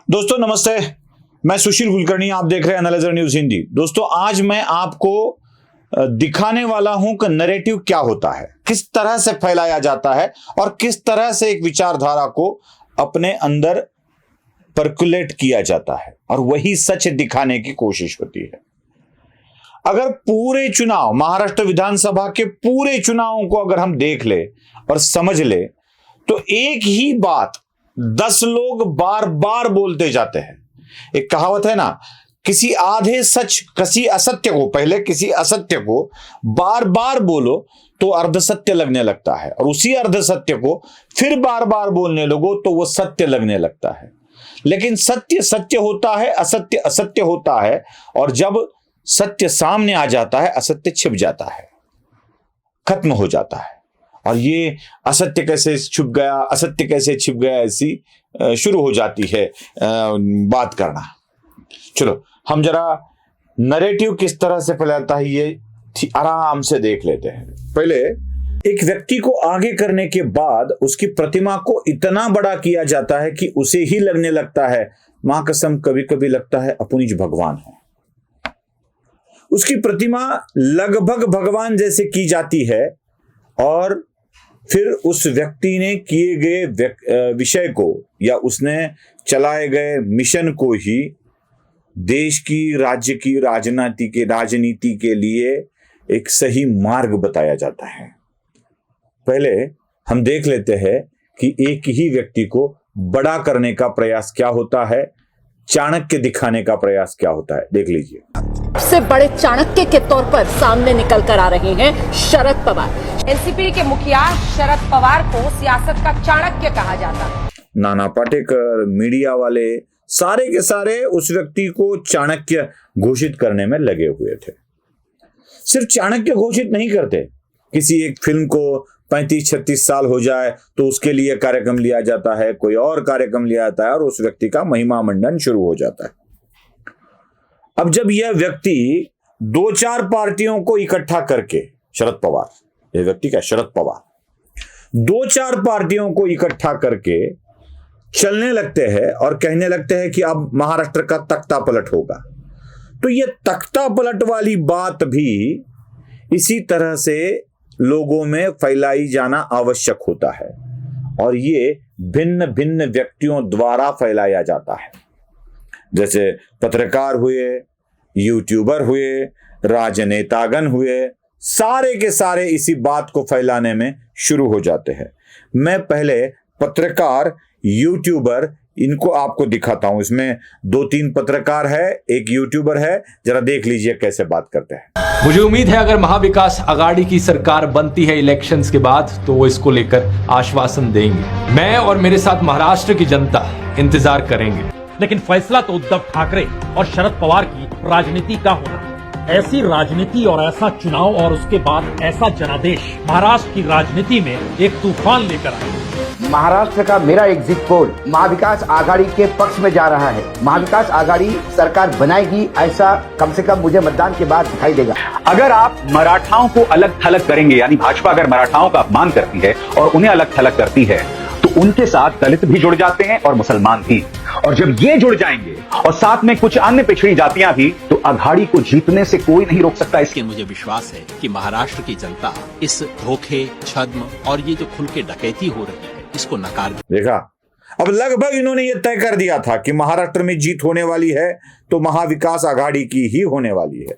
दोस्तों नमस्ते, मैं सुशील कुलकर्णी, आप देख रहे हैं एनालाइजर न्यूज हिंदी। दोस्तों आज मैं आपको दिखाने वाला हूं कि नैरेटिव क्या होता है, किस तरह से फैलाया जाता है और किस तरह से एक विचारधारा को अपने अंदर परकुलेट किया जाता है और वही सच दिखाने की कोशिश होती है। अगर पूरे चुनाव, महाराष्ट्र विधानसभा के पूरे चुनावों को अगर हम देख ले और समझ ले तो एक ही बात 10 लोग बार बार बोलते जाते हैं। एक कहावत है ना, किसी आधे सच, किसी असत्य को, पहले किसी असत्य को बार बार बोलो तो अर्धसत्य लगने लगता है और उसी अर्धसत्य को फिर बार बार बोलने लगो तो वो सत्य लगने लगता है। लेकिन सत्य सत्य होता है, असत्य असत्य होता है, और जब सत्य सामने आ जाता है असत्य छिप जाता है, खत्म हो जाता है। और ये असत्य कैसे छुप गया, असत्य कैसे छिप गया, ऐसी शुरू हो जाती है बात करना। चलो हम जरा नैरेटिव किस तरह से फैलाता है ये आराम से देख लेते हैं। पहले एक व्यक्ति को आगे करने के बाद उसकी प्रतिमा को इतना बड़ा किया जाता है कि उसे ही लगने लगता है, मां कसम कभी कभी लगता है अपनी भगवान है। उसकी प्रतिमा लगभग भगवान जैसे की जाती है और फिर उस व्यक्ति ने किए गए विषय को या उसने चलाए गए मिशन को ही देश की, राज्य की राजनीति के लिए एक सही मार्ग बताया जाता है। पहले हम देख लेते हैं कि एक ही व्यक्ति को बड़ा करने का प्रयास क्या होता है, चाणक्य दिखाने का प्रयास क्या होता है, देख लीजिए। सबसे बड़े चाणक्य के तौर पर सामने निकल कर आ रहे हैं शरद पवार। एनसीपी के मुखिया शरद पवार को सियासत का चाणक्य कहा जाता है। नाना पाटेकर, मीडिया वाले सारे के सारे उस व्यक्ति को चाणक्य घोषित करने में लगे हुए थे। सिर्फ चाणक्य घोषित नहीं करते, किसी एक फिल्म को 35-36 साल हो जाए तो उसके लिए कार्यक्रम लिया जाता है, कोई और कार्यक्रम लिया जाता है और उस व्यक्ति का महिमा मंडन शुरू हो जाता है। अब जब यह व्यक्ति 2-4 पार्टियों को इकट्ठा करके, शरद पवार, यह व्यक्ति क्या, शरद पवार 2-4 पार्टियों को इकट्ठा करके चलने लगते हैं और कहने लगते हैं कि अब महाराष्ट्र का तख्ता पलट होगा, तो यह तख्ता पलट वाली बात भी इसी तरह से लोगों में फैलाई जाना आवश्यक होता है और ये भिन्न भिन्न व्यक्तियों द्वारा फैलाया जाता है। जैसे पत्रकार हुए, यूट्यूबर हुए, राजनेतागण हुए, सारे के सारे इसी बात को फैलाने में शुरू हो जाते हैं। मैं पहले पत्रकार, यूट्यूबर, इनको आपको दिखाता हूं। इसमें 2-3 पत्रकार है, एक यूट्यूबर है, जरा देख लीजिए कैसे बात करते हैं। मुझे उम्मीद है अगर महाविकास आघाड़ी की सरकार बनती है इलेक्शंस के बाद तो वो इसको लेकर आश्वासन देंगे। मैं और मेरे साथ महाराष्ट्र की जनता इंतजार करेंगे। लेकिन फैसला तो उद्धव ठाकरे और शरद पवार की राजनीति का होना। ऐसी राजनीति और ऐसा चुनाव और उसके बाद ऐसा जनादेश महाराष्ट्र की राजनीति में एक तूफान लेकर आए। महाराष्ट्र का मेरा एग्जिट पोल महाविकास आघाड़ी के पक्ष में जा रहा है। महाविकास आघाड़ी सरकार बनाएगी, ऐसा कम से कम मुझे मतदान के बाद दिखाई देगा। अगर आप मराठाओं को अलग थलग करेंगे, यानी भाजपा अगर मराठाओं का अपमान करती है और उन्हें अलग थलग करती है तो उनके साथ दलित भी जुड़ जाते हैं और मुसलमान भी, और जब ये जुड़ जाएंगे और साथ में कुछ अन्य पिछड़ी जातियां भी, तो अघाड़ी को जीतने से कोई नहीं रोक सकता। इसके मुझे विश्वास है कि महाराष्ट्र की जनता इस धोखे, छद्म और ये जो खुल के डकैती हो रही है इसको नकार देखा। अब लगभग इन्होंने ये तय कर दिया था कि महाराष्ट्र में जीत होने वाली है तो महाविकास आघाड़ी की ही होने वाली है।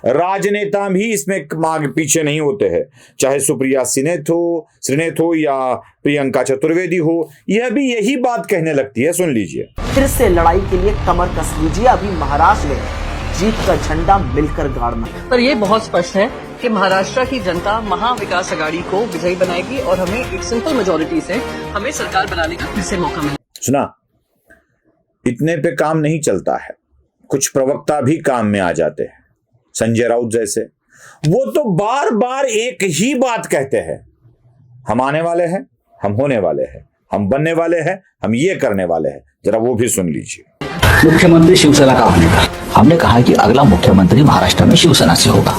राजनेता भी इसमें पीछे नहीं होते हैं, चाहे सुप्रिया श्रीनेथ हो या प्रियंका चतुर्वेदी हो, यह भी यही बात कहने लगती है। सुन लीजिए। फिर से लड़ाई के लिए कमर कस लीजिए, अभी महाराष्ट्र में जीत का झंडा मिलकर गाड़ना। पर ये बहुत स्पष्ट है कि महाराष्ट्र की जनता महाविकास आघाड़ी को विजयी बनाएगी और हमें एक सिंपल मेजोरिटी से हमें सरकार बनाने का फिर से मौका मिलेगा। सुना, इतने पे काम नहीं चलता है, कुछ प्रवक्ता भी काम में आ जाते हैं, संजय राउत जैसे। वो तो बार बार एक ही बात कहते हैं, हम आने वाले हैं, हम होने वाले हैं, हम बनने वाले हैं, हम ये करने वाले हैं। जरा वो भी सुन लीजिए। मुख्यमंत्री शिवसेना का होने का हमने कहा है कि अगला मुख्यमंत्री महाराष्ट्र में शिवसेना से होगा।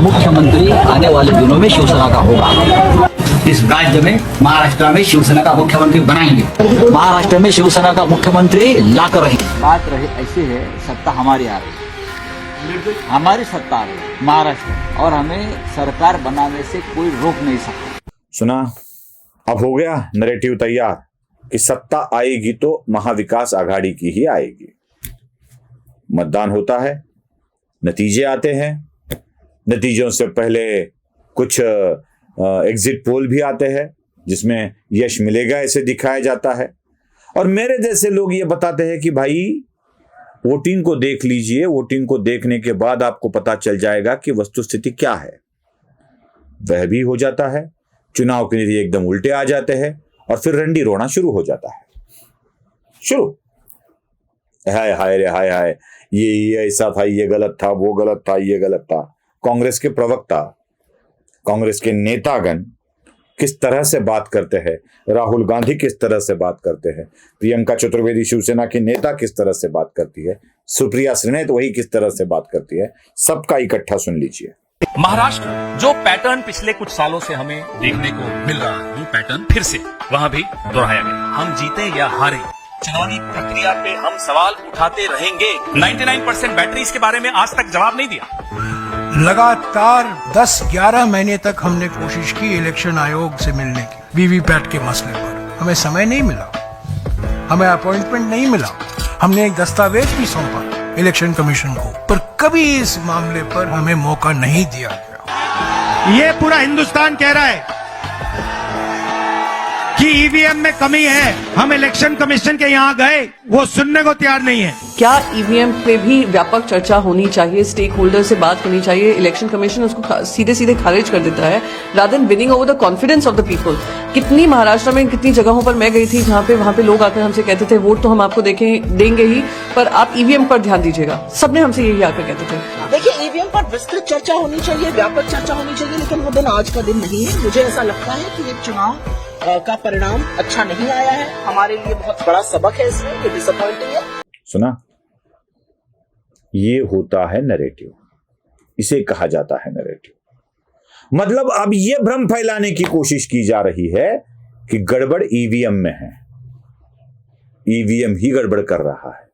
मुख्यमंत्री आने वाले दिनों में शिवसेना का होगा। इस राज्य में महाराष्ट्र में शिवसेना का मुख्यमंत्री बनाएंगे, महाराष्ट्र में शिवसेना का मुख्यमंत्री लाकर रहेंगे। बात रहे ऐसे है, सत्ता हमारी आ रही, हमारी सत्ता आ रही महाराष्ट्र, और हमें सरकार बनाने से कोई रोक नहीं सकता। सुना, अब हो गया नैरेटिव तैयार कि सत्ता आएगी तो महाविकास आघाड़ी की ही आएगी। मतदान होता है, नतीजे आते हैं, नतीजों से पहले कुछ एग्जिट पोल भी आते हैं जिसमें यश मिलेगा ऐसे दिखाया जाता है, और मेरे जैसे लोग ये बताते हैं कि भाई वोटिंग को देख लीजिए, वोटिंग को देखने के बाद आपको पता चल जाएगा कि वस्तुस्थिति क्या है। वह भी हो जाता है, चुनाव के नतीजे एकदम उल्टे आ जाते हैं और फिर रंडी रोना शुरू हो जाता है। शुरू, हाय हाय रे हाय हाय, ये ऐसा था, ये गलत था, वो गलत था, ये गलत था। कांग्रेस के प्रवक्ता, कांग्रेस के नेतागण किस तरह से बात करते हैं, राहुल गांधी किस तरह से बात करते हैं, प्रियंका चतुर्वेदी शिवसेना की नेता किस तरह से बात करती है, सुप्रिया श्रीनेत वही किस तरह से बात करती है, सबका इकट्ठा सुन लीजिए। महाराष्ट्र जो पैटर्न पिछले कुछ सालों से हमें देखने को मिल रहा है, वो पैटर्न फिर से वहां भी दोहराया गया। हम जीते या हारे, चुनावी प्रक्रिया पे हम सवाल उठाते रहेंगे। 99% बैटरी इसके बारे में आज तक जवाब नहीं दिया। लगातार 10-11 महीने तक हमने कोशिश की इलेक्शन आयोग से मिलने की, वीवीपैट के मसले पर। हमें समय नहीं मिला, हमें अपॉइंटमेंट नहीं मिला। हमने एक दस्तावेज भी सौंपा इलेक्शन कमीशन को, पर कभी इस मामले पर हमें मौका नहीं दिया गया। ये पूरा हिंदुस्तान कह रहा है कि ईवीएम में कमी है। हम इलेक्शन कमीशन के यहाँ गए, वो सुनने को तैयार नहीं है। क्या ईवीएम पे भी व्यापक चर्चा होनी चाहिए, स्टेक होल्डर से बात होनी चाहिए? इलेक्शन कमीशन उसको सीधे सीधे खारिज कर देता है rather than winning over the confidence of the people. कितनी महाराष्ट्र में कितनी जगहों पर मैं गई थी जहाँ पे वहाँ पे लोग आकर हमसे कहते थे वोट तो हम आपको देंगे ही, पर आप ईवीएम पर ध्यान दीजिएगा। सबने हमसे यही आकर कहते थे। देखिए, ईवीएम पर विस्तृत चर्चा होनी चाहिए, व्यापक चर्चा होनी चाहिए, लेकिन वो दिन आज का दिन नहीं है। मुझे ऐसा लगता है कि ये चुनाव का परिणाम अच्छा नहीं आया है, हमारे लिए बहुत बड़ा सबक है इसमें, ये डिसअपॉइंटिंग है। सुना, ये होता है नैरेटिव, इसे कहा जाता है नैरेटिव। मतलब अब ये भ्रम फैलाने की कोशिश की जा रही है कि गड़बड़ ईवीएम में है, ईवीएम ही गड़बड़ कर रहा है,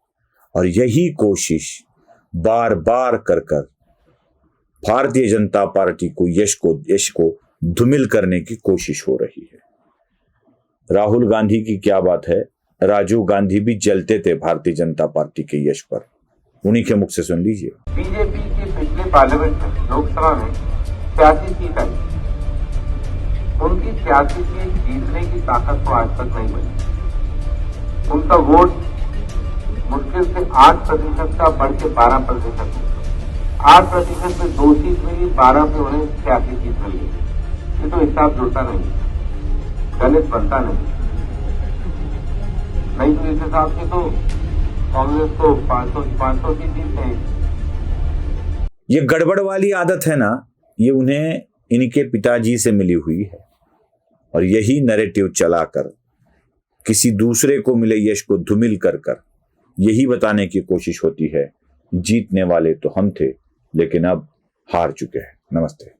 और यही कोशिश बार बार कर भारतीय जनता पार्टी को यश को धूमिल करने की कोशिश हो रही है। राहुल गांधी की क्या बात है, राजीव गांधी भी जलते थे भारतीय जनता पार्टी के यश पर, उन्हीं के मुख से सुन लीजिए। बीजेपी की पिछले पार्लियामेंट में, लोकसभा में 86 सीट आई, उनकी 86 सीट जीतने की ताकत तो आज तक नहीं बनी। उनका वोट मुश्किल से 8% का बढ़ के 12%, 8% में 2 सीट मिली, 12 में उन्हें 86 सीट मिल गई। ये तो हिसाब जुड़ता नहीं, गणित बनता नहीं तो इस हिसाब से तो कांग्रेस को 500 सीट जीतते हैं। ये गड़बड़ वाली आदत है ना, ये उन्हें इनके पिताजी से मिली हुई है, और यही नैरेटिव चलाकर किसी दूसरे को मिले यश को धूमिल कर यही बताने की कोशिश होती है जीतने वाले तो हम थे, लेकिन अब हार चुके हैं। नमस्ते।